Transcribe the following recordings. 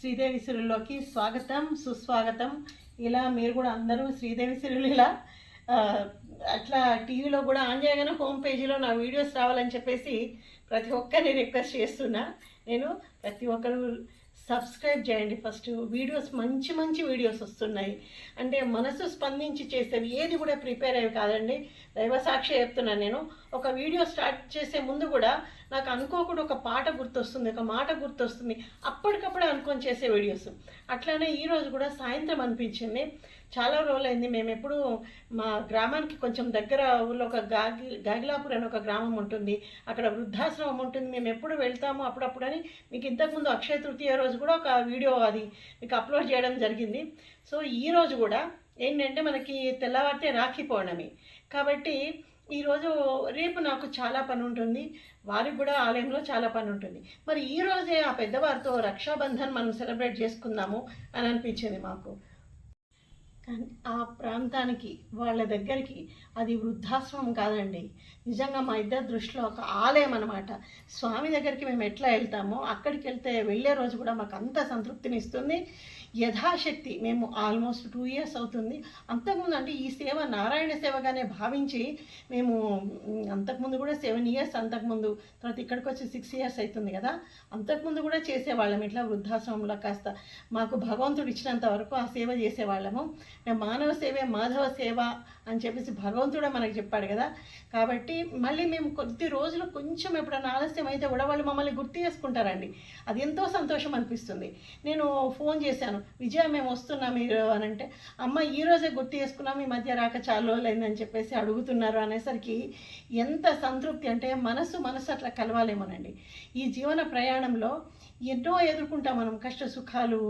శ్రీదేవి సిరుల్లోకి స్వాగతం సుస్వాగతం. ఇలా మీరు కూడా అందరూ శ్రీదేవి సిరులు ఇలా అట్లా టీవీలో కూడా ఆన్ చేయగానే హోమ్ పేజీలో నా వీడియోస్ రావాలని చెప్పేసి ప్రతి ఒక్కరిని రిక్వెస్ట్ చేస్తున్నా. నేను ప్రతి ఒక్కరు సబ్స్క్రైబ్ చేయండి. ఫస్ట్ వీడియోస్ మంచి మంచి వీడియోస్ వస్తున్నాయి. అంటే మనసు స్పందించి చేసేవి ఏది కూడా ప్రిపేర్ అయ్యి కాదండి. దైవ సాక్షి చెప్తున్నాను. నేను ఒక వీడియో స్టార్ట్ చేసే ముందు కూడా నాకు అనుకోకుండా ఒక పాట గుర్తొస్తుంది, ఒక మాట గుర్తొస్తుంది, అప్పటికప్పుడే అనుకొని చేసే వీడియోస్. అట్లానే ఈరోజు కూడా సాయంత్రం అనిపించింది. చాలా రోజులైంది. మేము ఎప్పుడు మా గ్రామానికి కొంచెం దగ్గర ఊళ్ళో ఒక గాగిలాపూర్ అని ఒక గ్రామం ఉంటుంది, అక్కడ వృద్ధాశ్రమం ఉంటుంది. మేము ఎప్పుడు వెళ్తాము అప్పుడప్పుడు అని మీకు ఇంతకుముందు అక్షయ తృతీయ రోజు కూడా ఒక వీడియో అది మీకు అప్లోడ్ చేయడం జరిగింది. సో ఈరోజు కూడా ఏంటంటే మనకి తెల్లవారితే రాఖీ పౌర్ణమి కాబట్టి ఈరోజు రేపు నాకు చాలా పని ఉంటుంది, వారికి కూడా ఆలయంలో చాలా పని ఉంటుంది. మరి ఈరోజే ఆ పెద్దవారితో రక్షాబంధన్ మనం సెలబ్రేట్ చేసుకుందాము అని అనిపించింది మాకు. కానీ ఆ ప్రాంతానికి వాళ్ళ దగ్గరికి అది వృద్ధాశ్రమం కాదండి, నిజంగా మా ఇద్దరి దృష్టిలో ఒక ఆలయం అనమాట. స్వామి దగ్గరికి మేము ఎట్లా వెళ్తామో అక్కడికి వెళ్ళే రోజు కూడా మాకు అంత సంతృప్తిని ఇస్తుంది. యథాశక్తి మేము ఆల్మోస్ట్ 2 years అవుతుంది. అంతకుముందు అంటే ఈ సేవ నారాయణ సేవగానే భావించి మేము అంతకుముందు కూడా 7 years, అంతకుముందు తర్వాత ఇక్కడికి వచ్చి 6 years అవుతుంది కదా. అంతకుముందు కూడా చేసేవాళ్ళం ఇట్లా వృద్ధాశ్రమంలో కాస్త మాకు భగవంతుడు ఇచ్చినంత వరకు ఆ సేవ చేసేవాళ్ళము. మానవ సేవే మాధవ సేవ అని చెప్పేసి భగవంతుడే మనకు చెప్పాడు కదా. కాబట్టి మళ్ళీ మేము కొద్ది రోజులు కొంచెం ఎప్పుడైనా ఆలస్యం అయితే కూడా వాళ్ళు మమ్మల్ని గుర్తు చేసుకుంటారండి. అది ఎంతో సంతోషం అనిపిస్తుంది. నేను ఫోన్ చేశాను, విజయ మేము వస్తున్నాం మీరు అని అంటే, అమ్మ ఈరోజే గుర్తు చేసుకున్నాం, ఈ మధ్య రాక చాలా రోజులైందని చెప్పేసి అడుగుతున్నారు అనేసరికి ఎంత సంతృప్తి అంటే మనసు అట్లా కలవాలేమోనండి. ఈ జీవన ప్రయాణంలో ఎన్నో ఎదుర్కొంటాం మనం, కష్ట సుఖాలు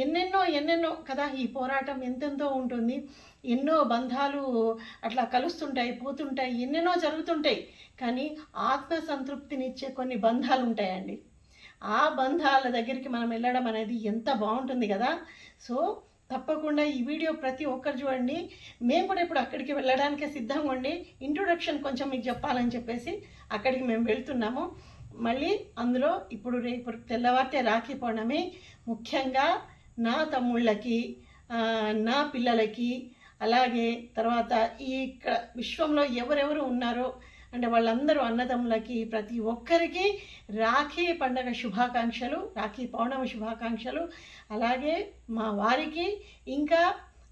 ఎన్నెన్నో కదా. ఈ పోరాటం ఎంతెంతో ఉంటుంది, ఎన్నో బంధాలు అట్లా కలుస్తుంటాయి పోతుంటాయి, ఎన్నెన్నో జరుగుతుంటాయి. కానీ ఆత్మ సంతృప్తినిచ్చే కొన్ని బంధాలు ఉంటాయండి. ఆ బంధాల దగ్గరికి మనం వెళ్ళడం అనేది ఎంత బాగుంటుంది కదా. సో తప్పకుండా ఈ వీడియో ప్రతి ఒక్కరు చూడండి. మేము కూడా ఇప్పుడు అక్కడికి వెళ్ళడానికే సిద్ధంగా ఉండి ఇంట్రొడక్షన్ కొంచెం మీకు చెప్పాలని చెప్పేసి అక్కడికి మేము వెళ్తున్నాము. మళ్ళీ అందులో ఇప్పుడు రేపు తెల్లవారితే రాఖీ పౌర్ణమి. ముఖ్యంగా నా తమ్ముళ్ళకి, నా పిల్లలకి, అలాగే తర్వాత ఈ విశ్వంలో ఎవరెవరు ఉన్నారో అంటే వాళ్ళందరూ అన్నదమ్ములకి ప్రతి ఒక్కరికి రాఖీ పండగ శుభాకాంక్షలు, రాఖీ పౌర్ణమి శుభాకాంక్షలు. అలాగే మా వారికి, ఇంకా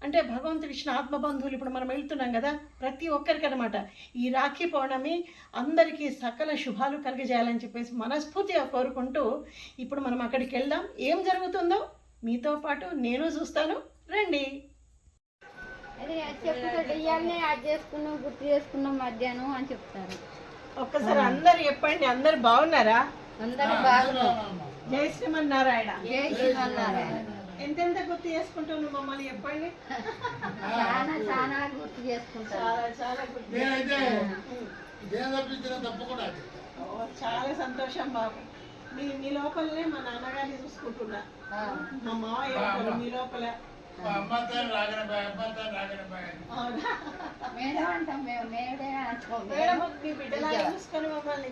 అంటే భగవంతుడు ఇచ్చిన ఆత్మబంధువులు ఇప్పుడు మనం వెళ్తున్నాం కదా, ప్రతి ఒక్కరికి అనమాట ఈ రాఖీ పౌర్ణమి అందరికీ సకల శుభాలు కలిగజేయాలని చెప్పేసి మనస్ఫూర్తిగా కోరుకుంటూ ఇప్పుడు మనం అక్కడికి వెళ్దాం. ఏం జరుగుతుందో మీతో పాటు నేను చూస్తాను, రండి. గుర్తు చేసుకున్నాం మధ్యాహ్నం అని చెప్తారు. ఒక్కసారి అందరు చెప్పండి, అందరు బాగున్నారా? అందరూ బాగున్నాం. జై శ్రీమన్నారాయణ. జై శ్రీమన్నారాయణ. ఎంతెంత గుర్తు చేసుకుంటాను మమ్మల్ని చెప్పండి. చాలా గుర్తు చేసుకుంటారు. చాలా గుర్తు. చాలా సంతోషం బాబు. మీ లోపలనే మా నాన్నగారిని చూసుకుంటున్నా, మా మావయ్య మీ లోపల. చూసుకొని మమ్మల్ని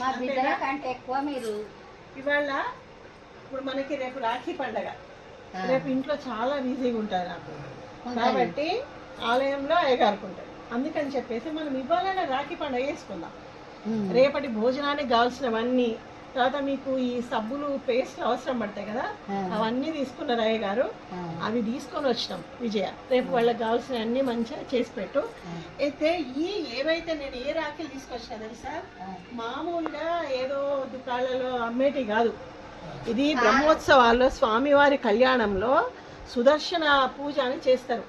మా బిడ్డల కంటే ఎక్కువ మీరు. ఇవాళ ఇప్పుడు మనకి రేపు రాఖీ పండగ, రేపు ఇంట్లో చాలా బిజీగా ఉంటారు నాకు, కాబట్టి ఆలయంలో అయ్యగారుకుంటారు. అందుకని చెప్పేసి మనం ఇవాళ రాఖీ పండుగ చేసుకుందాం. రేపటి భోజనానికి కావాల్సినవన్నీ, తర్వాత మీకు ఈ సబ్బులు పేస్ట్లు అవసరం పడతాయి కదా, అవన్నీ తీసుకున్నారు అయ్యగారు. అవి తీసుకొని వచ్చినాం విజయ. రేపు వాళ్ళకి కావాల్సిన అన్ని మంచిగా చేసి పెట్టు. అయితే ఏవైతే నేను ఏ రాఖీలు తీసుకొచ్చినా తెలుసా, మామూలుగా ఏదో దుకాణాలలో అమ్మేటి కాదు. ఇది బ్రహ్మోత్సవాల్లో స్వామివారి కళ్యాణంలో సుదర్శన పూజ అని చేస్తారు.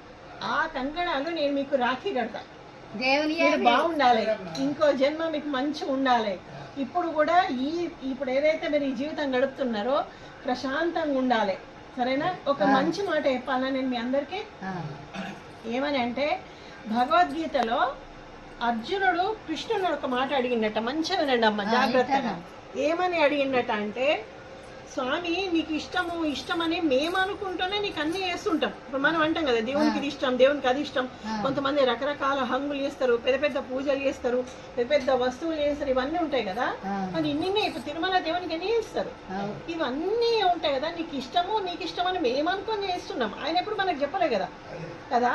ఆ కంకణాలు నేను మీకు రాఖీ కడతా. మీరు బాగుండాలి, ఇంకో జన్మ మీకు మంచిగా ఉండాలి. ఇప్పుడు కూడా ఇప్పుడు ఏదైతే మీరు ఈ జీవితం గడుపుతున్నారో ప్రశాంతంగా ఉండాలి, సరేనా? ఒక మంచి మాట చెప్పాలని నేను మీ అందరికీ. ఏమని అంటే, భగవద్గీతలో అర్జునుడు కృష్ణుడు ఒక మాట అడిగినట్ట, మంచిగా వినండి అమ్మ జాగ్రత్తగా. ఏమని అడిగినట్ట అంటే, స్వామి నీకు ఇష్టమని మేము అనుకుంటూనే నీకు అన్ని చేస్తుంటాం. ఇప్పుడు మనం అంటాం కదా దేవునికి ఇది ఇష్టం, దేవునికి అది ఇష్టం. కొంతమంది రకరకాల హంగులు చేస్తారు, పెద్ద పెద్ద పూజలు చేస్తారు, పెద్ద పెద్ద వస్తువులు చేస్తారు, ఇవన్నీ ఉంటాయి కదా. అది ఇన్ని ఇప్పుడు తిరుమల దేవునికి ఎన్ని చేస్తారు, ఇవన్నీ ఉంటాయి కదా. నీకు ఇష్టమని మేము అనుకొని చేస్తున్నాం. ఆయన ఎప్పుడు మనకు చెప్పలే కదా కదా.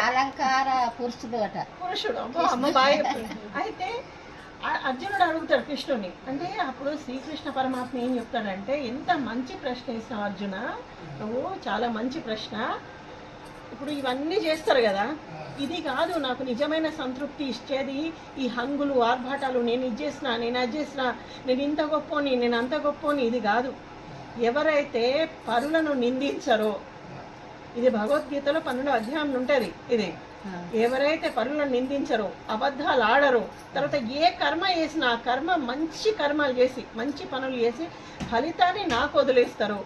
అలంకార పురుషుడు అమ్మ బాగా. అయితే అర్జునుడు అడుగుతాడు కృష్ణుని, అంటే అప్పుడు శ్రీకృష్ణ పరమాత్మ ఏం చెప్తాడంటే, ఎంత మంచి ప్రశ్న వేసినావు అర్జున, నువ్వు చాలా మంచి ప్రశ్న. ఇప్పుడు ఇవన్నీ చేస్తారు కదా, ఇది కాదు నాకు నిజమైన సంతృప్తి ఇచ్చేది, ఈ హంగులు ఆర్భాటాలు, నేను ఇది చేసిన, నేను అది చేసిన, నేను ఇంత గొప్పని, నేను అంత గొప్పని, ఇది కాదు. ఎవరైతే పరులను నిందించరో, ఇది భగవద్గీతలో 12వ అధ్యాయం ఉంటుంది. ఇది ఎవరైతే పరులను నిందించరో, అబద్ధాలు ఆడరో, తర్వాత ఏ కర్మ చేసినా ఆ కర్మ మంచి కర్మలు చేసి మంచి పనులు చేసి ఫలితాన్ని నాకు వదిలేస్తారు.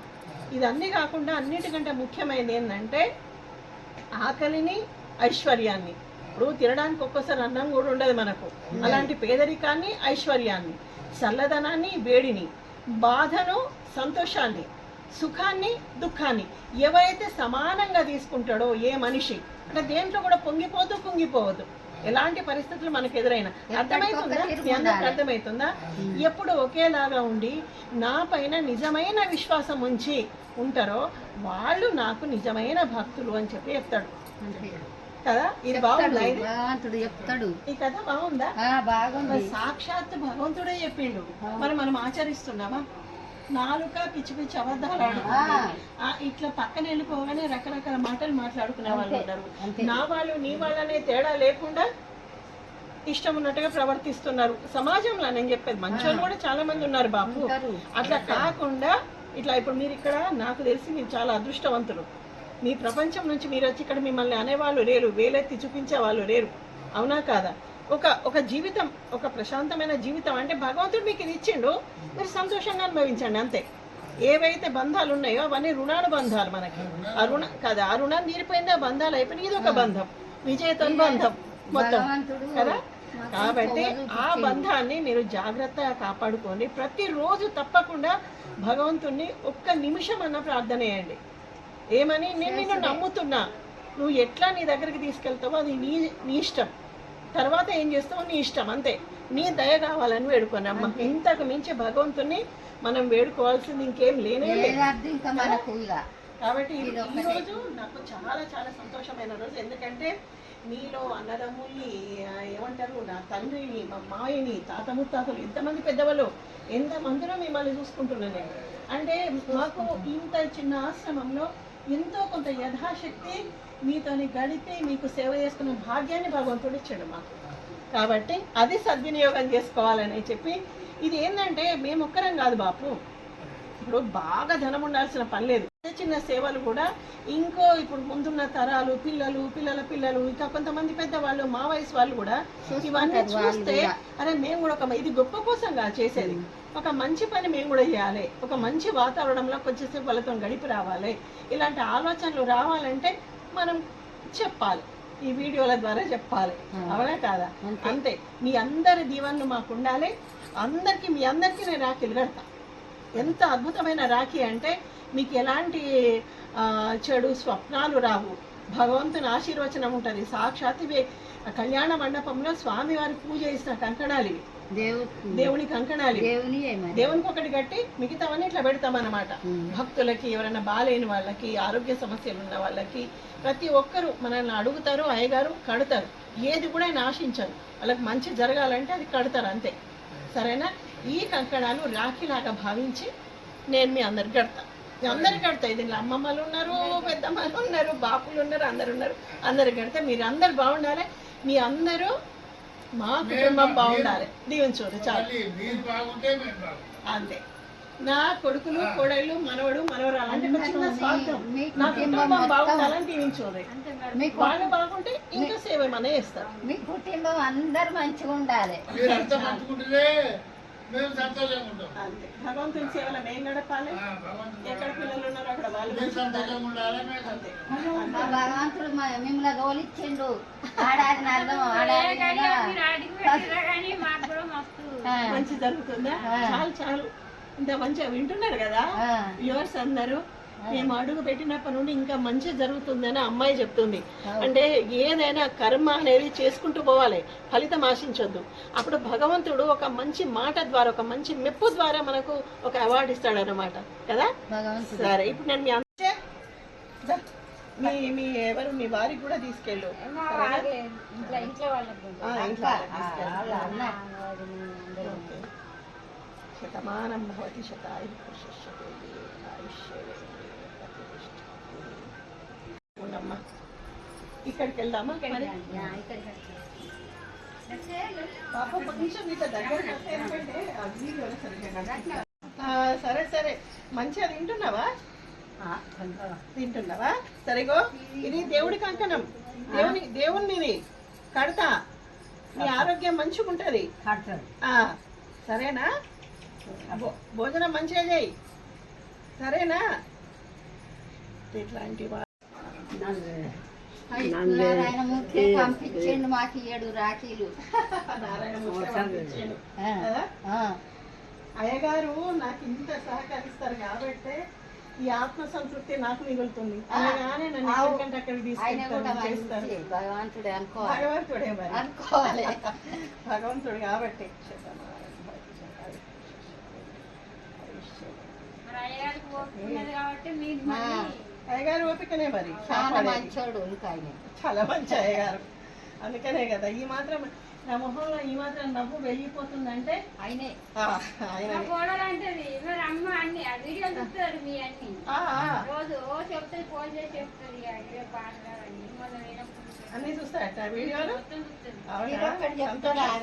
ఇదన్నీ కాకుండా అన్నిటికంటే ముఖ్యమైనది ఏంటంటే ఆకలిని, ఐశ్వర్యాన్ని. ఇప్పుడు తినడానికి ఒక్కోసారి అన్నం కూడా ఉండదు మనకు, అలాంటి పేదరికాన్ని, ఐశ్వర్యాన్ని, చల్లదనాన్ని, వేడిని, బాధను, సంతోషాన్ని, సుఖాన్ని, దుఃఖాన్ని ఎవరైతే సమానంగా తీసుకుంటాడో ఏ మనిషి, అంటే దేంట్లో కూడా కుంగిపోవద్దు. ఎలాంటి పరిస్థితులు మనకు ఎదురైనా. అర్థమవుతుందా? మీ అందరికి అర్థమవుతుందా? ఎప్పుడు ఒకేలాగా ఉండి నా పైన నిజమైన విశ్వాసం ఉంచి ఉంటారో వాళ్ళు నాకు నిజమైన భక్తులు అని చెప్పి చెప్తాడు కదా. ఇది బాగుందా? భగవంతుడు చెప్తాడు. ఈ కథ బాగుందా? బాగుంది. సాక్షాత్ భగవంతుడే చెప్పిండు, మరి మనం ఆచరిస్తున్నామా? నాలుక పిచ్చి పిచ్చి అబద్ధాలు ఇట్లా పక్కన వెళ్ళిపోగానే రకరకాల మాటలు మాట్లాడుకునే వాళ్ళు ఉన్నారు. నా వాళ్ళు నీ వాళ్ళనే తేడా లేకుండా ఇష్టం ఉన్నట్టుగా ప్రవర్తిస్తున్నారు సమాజంలో. నేను చెప్పేది మంచోళ్ళు కూడా చాలా మంది ఉన్నారు బాబు. అట్లా కాకుండా ఇట్లా ఇప్పుడు మీరు ఇక్కడ, నాకు తెలిసి మీరు చాలా అదృష్టవంతులు. మీ ప్రపంచం నుంచి మీరు వచ్చి ఇక్కడ మిమ్మల్ని అనేవాళ్ళు లేరు, వేలెత్తి చూపించే వాళ్ళు లేరు. అవునా కాదా? ఒక జీవితం, ఒక ప్రశాంతమైన జీవితం అంటే భగవంతుడు మీకు ఇది ఇచ్చిండు, మీరు సంతోషంగా అనుభవించండి అంతే. ఏవైతే బంధాలు ఉన్నాయో అవన్నీ బంధాలు మనకి. ఆ రుణం తీరిపోయింది, ఆ బంధాలు అయిపోయినాయి. ఇది ఒక బంధం, విజయతో బంధం మొత్తం కదా. కాబట్టి ఆ బంధాన్ని మీరు జాగ్రత్తగా కాపాడుకోండి. ప్రతిరోజు తప్పకుండా భగవంతుణ్ణి ఒక్క నిమిషం అన్న ప్రార్థన చేయండి. ఏమని? నేను నిన్ను నమ్ముతున్నా, నువ్వు ఎట్లా నీ దగ్గరికి తీసుకెళ్తావో అది నీ ఇష్టం, తర్వాత ఏం చేస్తావో నీ ఇష్టం, అంతే. నీ దయ కావాలని వేడుకోండి అమ్మ. ఇంతకు మించి భగవంతుని మనం వేడుకోవాల్సింది ఇంకేం లేనే లేదు. కాబట్టి ఈరోజు నాకు చాలా చాలా సంతోషమైన రోజు. ఎందుకంటే మీలో అన్నదమ్ముల్ని ఏమంటారు, నా తండ్రిని, మా మాయని, తాత ముత్తాతలు, ఎంతమంది పెద్దవాళ్ళు, ఎంతమందిలో మిమ్మల్ని చూసుకుంటున్నాను నేను. అంటే మాకు ఇంత చిన్న ఆశ్రమంలో ఎంతో కొంత యథాశక్తి మీతోని గడిపి మీకు సేవ చేసుకునే భాగ్యాన్ని భగవంతుడు ఇచ్చాడు మాకు. కాబట్టి అది సద్వినియోగం చేసుకోవాలని చెప్పి, ఇది ఏంటంటే మేము ఒక్కరం కాదు బాపు, ఇప్పుడు బాగా ధనం ఉండాల్సిన పని లేదు. చిన్న సేవలు కూడా ఇప్పుడు ముందున్న తరాలు, పిల్లల పిల్లలు, ఇంకా కొంతమంది పెద్దవాళ్ళు, మా వయసు వాళ్ళు కూడా ఇవన్నీ చూస్తే అరే మేము కూడా ఇది గొప్ప కోసంగా చేసేది, ఒక మంచి పని మేము కూడా చేయాలి, ఒక మంచి వాతావరణంలో కొంచెంసేపు వాళ్ళతో గడిపి రావాలి. ఇలాంటి ఆలోచనలు రావాలంటే మనం చెప్పాలి, ఈ వీడియోల ద్వారా చెప్పాలి. అవునా కాదా? అంతే. మీ అందరి దీవెనలు మాకు ఉండాలి. మీ అందరికీ నేను రాఖీలు కడతా. ఎంత అద్భుతమైన రాఖీ అంటే మీకు ఎలాంటి చెడు స్వప్నాలు రావు, భగవంతుని ఆశీర్వచనం ఉంటుంది. సాక్షాత్ కళ్యాణ మండపంలో స్వామివారి పూజ చేసిన కంకణాలు ఇవి, దేవుని కంకణాలు. దేవునికి ఒకటి కట్టి మిగతావన్నీ ఇట్లా పెడతామన్నమాట. భక్తులకి, ఎవరైనా బాలేని వాళ్ళకి, ఆరోగ్య సమస్యలు ఉన్న వాళ్ళకి, ప్రతి ఒక్కరూ మనల్ని అడుగుతారు, అయ్యగారు కడతారు. ఏది కూడా ఆయన ఆశించరు, వాళ్ళకి మంచి జరగాలంటే అది కడతారు అంతే. సరేనా? ఈ కంకణాలు రాఖీలాగా భావించి నేను మీ అందరికి కడతాను. అందరికి కడతా. దీనిలో అమ్మమ్మలు ఉన్నారు, పెద్దమ్మలు ఉన్నారు, బాపులు ఉన్నారు, అందరు ఉన్నారు. అందరికి కడితే మీరు అందరు బాగుండాలి. మీ అందరూ మా కుటుంబం బాగుండాలి. దీవించు చాలు అంతే. నా కొడుకులు, కోడళ్ళు, మనవడు, మనవరాలు అంటే చిన్న స్వార్థం, నా కుటుంబం బాగుండాలని దీవించోది. వాళ్ళు బాగుంటే ఇంకా సేవ ఏమైనా చేస్తారు. మీ కుటుంబం అందరు మంచిగా ఉండాలి. అంతే. భగవంతుని సేవలో మేము గడపాలి. ఎక్కడ పిల్లలు ఉన్నారో అక్కడ వాళ్ళు అంతే. భగవంతుడు మిమ్మల్ని తోలిచ్చిండు. ఆడాది నర్థం మంచి జరుగుతుందా? చాలు చాలు. ఇంత మంచిగా వింటున్నారు కదా ఆ. వ్యూవర్స్ అందరూ. మేము అడుగు పెట్టినప్పటి నుండి ఇంకా మంచి జరుగుతుందని అమ్మాయి చెప్తుంది. అంటే ఏదైనా కర్మ అనేది చేసుకుంటూ పోవాలి, ఫలితం ఆశించొద్దు. అప్పుడు భగవంతుడు ఒక మంచి మాట ద్వారా, ఒక మంచి మెప్పు ద్వారా మనకు ఒక అవార్డు ఇస్తాడు అన్నమాట కదా. భగవంతుడు. సరే, ఇప్పుడు నేను మీ ఎవరు మీ వారికి కూడా తీసుకెళ్ళు. ఇంట్లో వాళ్ళకి ఇంట్లో ఓకే. శతమానం భవతి శతాయు ఉండమ్మా. ఇక్కడికి వెళ్దామా మరి? పాప కొంచెం మీతో దగ్గర ఎందుకంటే ఆ వీడియోలో సరిగ్గా సరే సరే. మంచిగా తింటున్నావా? తింటున్నావా? సరేగో, ఇది దేవుడి కంకణం, దేవుణ్ణి ఇది కడతా, నీ ఆరోగ్యం మంచిగా ఉంటుంది. సరేనా? భోజనం మంచిగా చేయి, సరేనా? ఇట్లాంటి నారాయణమూర్తి పంపించండి మాకు 7 రాఖీలు. అయ్యగారు నాకు ఇంత సహకరిస్తారు కాబట్టి ఈ ఆత్మ సంతృప్తి నాకు మిగులుతుంది. అలాగానే నన్ను ఎక్కడికంటే అక్కడికి తీసుకెళ్తారు. భగవంతుడే అనుకోవాలి. భగవంతుడే మరి అనుకోవాలి. భగవంతుడు కాబట్టి. అయ్యగారు ఓపికనే మరి, చాలా మంచోడు. ఇంకా చాలా మంచి అయ్యగారు. అందుకనే కదా ఈ మాత్రం నా మొహంలో ఈ మాత్రం నవ్వు వెళ్ళిపోతుందంటే ఆయనే. అన్ని చూస్తారట వీడియోలు.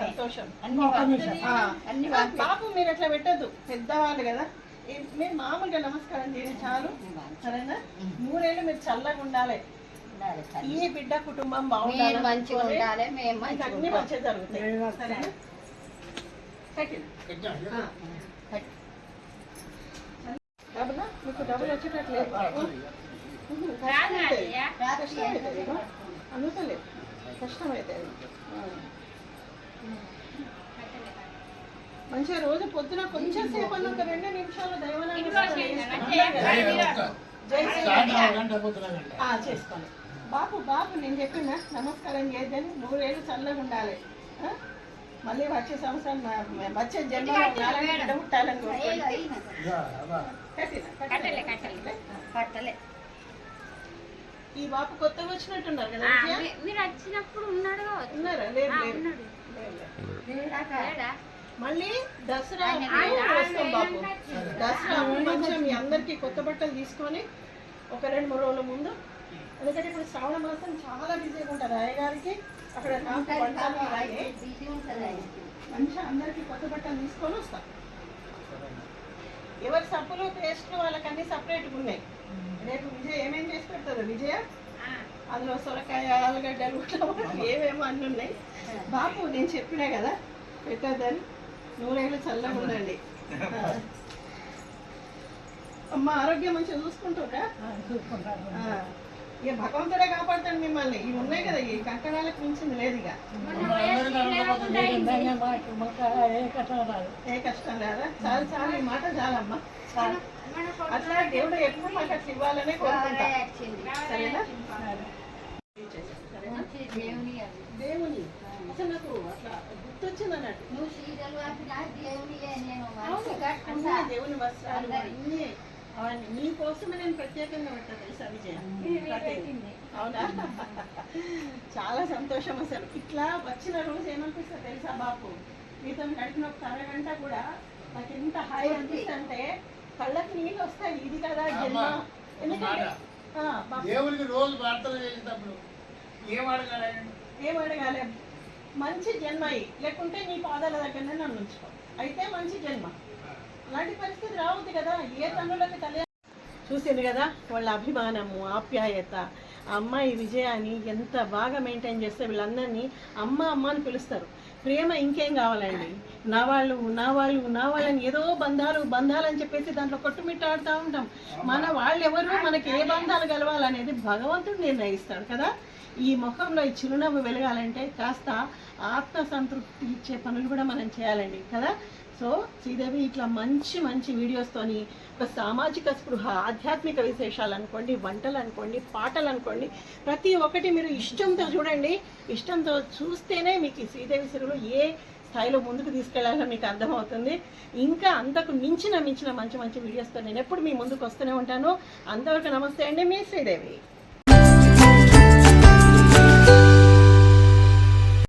సంతోషం. బాబు మీరు అట్లా పెట్టద్దు, పెద్దవాళ్ళు కదా. మీరు మామూలుగా నమస్కారం చేయండి చాలు, సరేనా? 3 ఏళ్ళు మీరు చల్లగా ఉండాలి, ఈ బిడ్డ కుటుంబం బాగుండాలి, మంచిగా ఉండాలి, మేము అన్ని మంచిగా జరుగుతాయి, సరేనా? డబ్బులా మీకు డబ్బులు వచ్చేటట్లేదు, అందుతలేదు, కష్టమైతే. మంచిగా రోజు పొద్దున కొంచెం సేపు అన్న ఒక 2 నిమిషాలు దైవనామం చేసుకోండి. బాబు బాబు నేను చెప్పిన నమస్కారం చేద్దని 3 ఏళ్ళు చల్లగా ఉండాలి. మళ్ళీ వచ్చే సంవత్సరం వచ్చే జన్మలో బిడ్డ పుట్టాలని కట్టలే. ఈ బాబు కొత్తగా వచ్చినట్టున్నారు కదా, మీరు వచ్చినప్పుడు ఉన్నాడు. ఉన్నారా? లేదు. మళ్ళీ దసరా వస్తాం బాబు. దసరా కొంచెం మీ అందరికి కొత్త బట్టలు తీసుకొని ఒక 2-3 రోజుల ముందు, ఎందుకంటే ఇప్పుడు శ్రావణ మాసం చాలా బిజీగా ఉంటుంది అయ్యగారికి. అక్కడ మంచిగా అందరికి కొత్త బట్టలు తీసుకొని వస్తాం. ఎవరి సబ్బులు పేస్ట్లు వాళ్ళకన్నీ సపరేట్గా ఉన్నాయి. రేపు విజయ ఏమేమి చేసి పెడతారు విజయ? అందులో సొరకాయ, ఆలుగడ్డలు, ఏమేమో అన్నీ ఉన్నాయి. బాబు నేను చెప్పినా కదా పెట్టద్దని, 100 ఏళ్ళు చల్లగా ఉండండి. అమ్మ ఆరోగ్యం మంచిగా చూసుకుంటుందా? ఇక భగవంతుడే కాపాడుతాడు మిమ్మల్ని. ఇవి ఉన్నాయి కదా, ఈ కంకణాలకు మించింది లేదు. ఇక ఏ కష్టం లేదా? చాలు చాలు, ఈ మాట చాలమ్మా, చాలు. అట్లా దేవుడు ఎప్పుడు మాకు అట్లా ఇవ్వాలనే కోరుకుంటా, సరేనా? దేవుని అసలు నాకు అట్లా గుర్తొచ్చింది అన్నట్టు. దేవుని వస్త్రాలు అన్నీ అవన్నీ నీకోసమే నేను ప్రత్యేకంగా పెట్టా, తెలుసా విజయ? అవునా? చాలా సంతోషం. అసలు ఇట్లా వచ్చిన రోజు ఏమనిపిస్తుంది తెలుసా బాపు? మీతో గడిపిన ఒక అరగంట కూడా నాకు ఎంత హాయి అనిపిస్తుంది అంటే కళ్ళకి నీళ్ళు వస్తాయి. ఇది కదా జన్మ. ఎందుకంటే దేవునికి రోజు ప్రార్థన చేసేటప్పుడు ఏం అడగాలి? మంచి జన్మ అయ్యి, లేకుంటే నీ పాదాల దగ్గరనే నన్ను ఉంచుకో, అయితే మంచి జన్మ. అలాంటి పరిస్థితి రావద్దు కదా. ఏ తల్లులకి తల్లి చూసింది కదా వాళ్ళ అభిమానము, ఆప్యాయత. ఆ అమ్మాయి విజయాన్ని ఎంత బాగా మెయింటైన్ చేస్తే వీళ్ళందరినీ అమ్మ అమ్మ అని పిలుస్తారు. ప్రేమ ఇంకేం కావాలండి? నా వాళ్ళని ఏదో బంధాలు అని చెప్పేసి దాంట్లో కొట్టుమిట్టాడుతూ ఉంటాం. మన వాళ్ళు ఎవరు, మనకి ఏ బంధాలు కలవాలనేది భగవంతుడు నిర్ణయిస్తాడు కదా. ఈ ముఖంలో ఈ చిరునవ్వు వెలగాలంటే కాస్త ఆత్మ సంతృప్తి ఇచ్చే పనులు కూడా మనం చేయాలండి కదా. సో శ్రీదేవి ఇట్లా మంచి మంచి వీడియోస్తోని ఒక సామాజిక స్పృహ, ఆధ్యాత్మిక విశేషాలు అనుకోండి, వంటలు అనుకోండి, పాటలు అనుకోండి, ప్రతి ఒక్కటి మీరు ఇష్టంతో చూడండి. ఇష్టంతో చూస్తేనే మీకు ఈ శ్రీదేవి సిరులు ఏ స్థాయిలో ముందుకు తీసుకెళ్లాలో మీకు అర్థమవుతుంది. ఇంకా అంతకు మించిన మంచి మంచి వీడియోస్తో నేను ఎప్పుడు మీ ముందుకు వస్తూనే ఉంటాను. అంతవరకు నమస్తే అండి, మీ శ్రీదేవి.